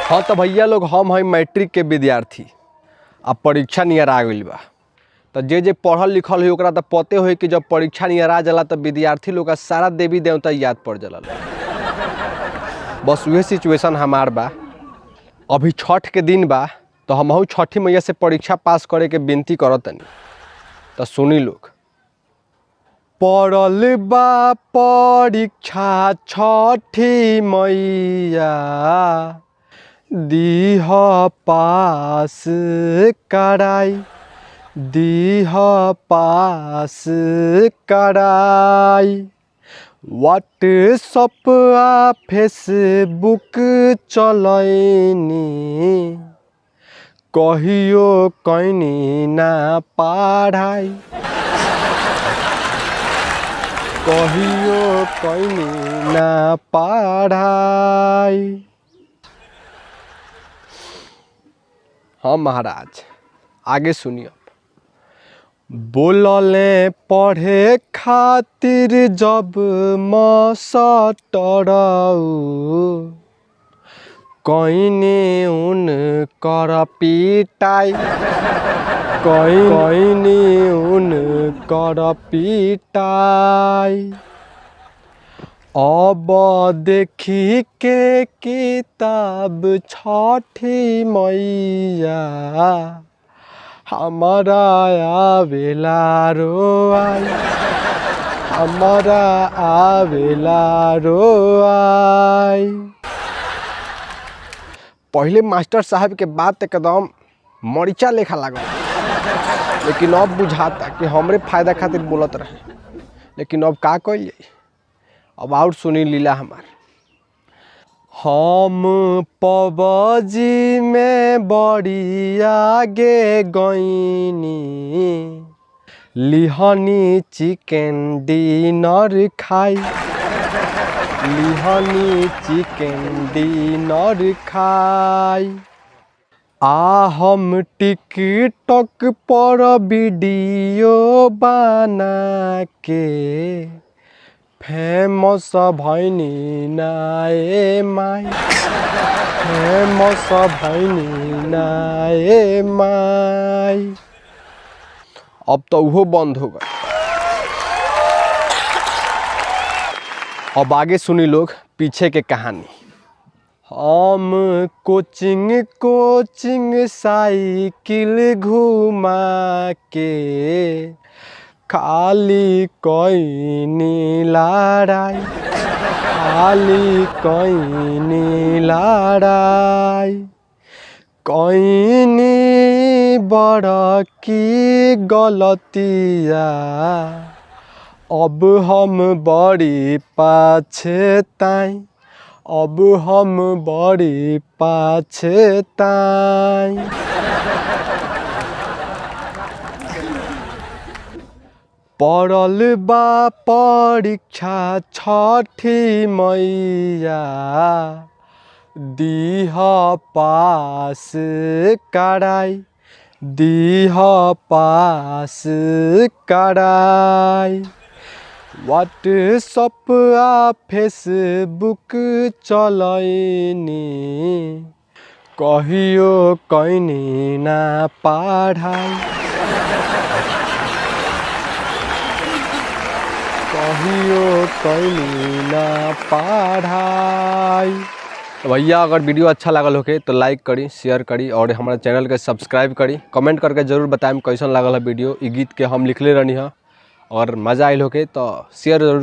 हाँ तो भैया लोग हम हैं मैट्रिक के विद्यार्थी। अब परीक्षा नियर आ गई बा तो जे पढ़ल लिखल है ओकरा तो पते हो कि जब परीक्षा नियर आ जाला तो विद्यार्थी लोग का सारा देवी देवता याद पड़ जाला। बस वही सिचुएशन हमार बा। अभी छठ के दिन बा तो हमहू छठी मैया से परीक्षा पास करे के विनती करतनी। तो सुनी लोग। पड़ल बा परीक्षा छठी मैया दीह पास कराई, दीह पास कराई। व्हाट्सएप आ फेसबुक चलैनी कहियो कैनी ना पढ़ाई, कहियो कैनी ना पढ़ाई। हाँ महाराज आगे सुनिए। बोलले पढ़े खातिर जब मास्टर कईने उन कर पिटाई, कईने उन कर पिटाई। अब देखी के किताब छठी मैया हमारा आवेला रोआई, हमारा आवेला रोआई। पहले मास्टर साहब के बात एकदम मरीचा लेखा लागल, लेकिन अब बुझाता कि हमरे फायदा खातिर बोलत रहे। लेकिन अब का कइल जाई। अब और सुनी लीला हमार। हम पबजी में बड़ी आगे गईनी, लिहनी चिकन डिनर खाई, लिहनी चिकन डिनर खाई। आ हम टिकटॉक पर वीडियो बना के फेमस भैनी नाए माई, फेमस भैनी नाए माई। अब तो वो बंद हो गया। अब आगे सुनी लोग पीछे के कहानी। हम कोचिंग कोचिंग साइकिल घुमा के खाली कईनी लड़ाई, खाली कईनी लड़ाई। कईनी बड़ की गलतिया अब हम बड़ी पछताई, अब हम बड़ी पछताई। पड़ल बा परीक्षा छठी मैया दीह पास कराई, दीह पास कराई। व्हाट्सएप आ फेसबुक चलैनी कहियो कैनी ना पढ़ाई, कहियो कैनी ना पढ़ाई। तो भैया अगर वीडियो अच्छा लागल होके तो लाइक करी, शेयर करी और हमारे चैनल के सब्सक्राइब करी। कमेंट करके जरूर बताएं कैसन लागल है वीडियो। ई गीत के हम लिखले रहनी है और मज़ा आयल होके तो शेयर जरूर